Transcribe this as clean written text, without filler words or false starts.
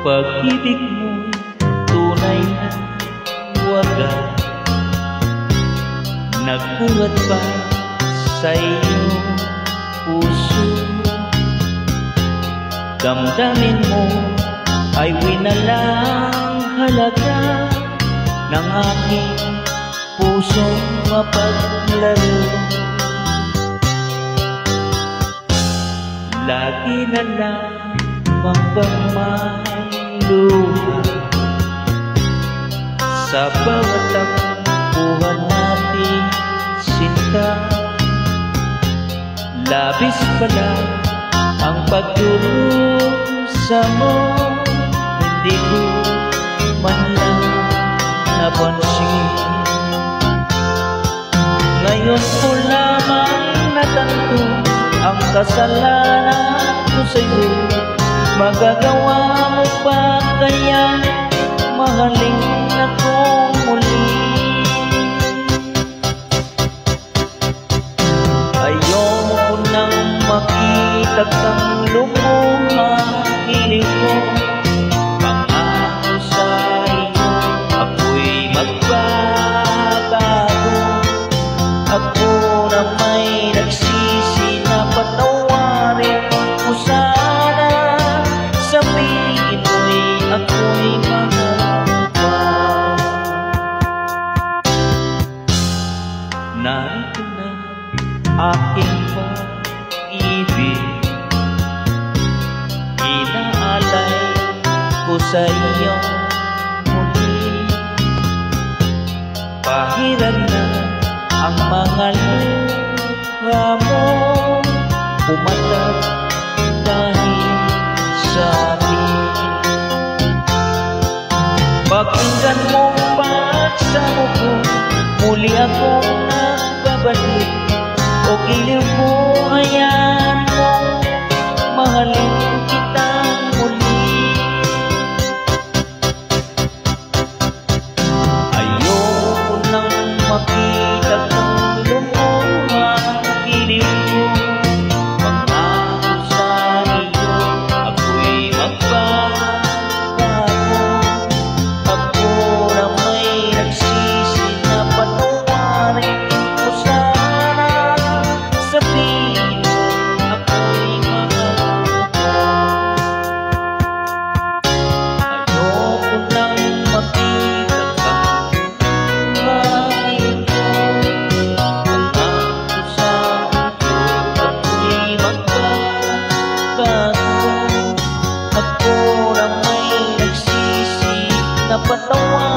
Pag-ibig mo'y tunay na wagas, nagbuhat pa sa iyong puso. Damdamin mo ay winalang halaga ng aking pusong mapaglaro. Lagi na lamang bang may luha sa bawat takbuhan natin, sinta. Labis pala ang pagdurusa mo, hindi ko man lang napansin. Ngayon ko lamang natanto ang kasalanan ko sa'yo. Magagawa mo pa kaya mahalin ako muli? Ayoko nang makita kang lumuha, hiling ko pangako sa iyo, ako'y magbabago. Ako na may nagsisi na patawarin mo sana, sabihin mo'y ako'y mahal pa. Narito na aking pag-ibig, inaalay ko sa iyo muli. Pahiran na ang mga luha mo, pumatag dahil sa akin. Pakinggan mo pagsamo ko, muli akong nagbabalik. O giliw mo, hayaan mo, mahalin kitang muli. Ayoko nang makita kang lumuha, giliw mo, pangako sa iyo, ako'y magbabago. Ako na may nagsisi na patawarin mo sana, sabihin ako'y mahal ka. Ayoko nang makita kang lumain ko, pangako sa iyo, ako'y magbabago. Ako na may nagsisi na patawarin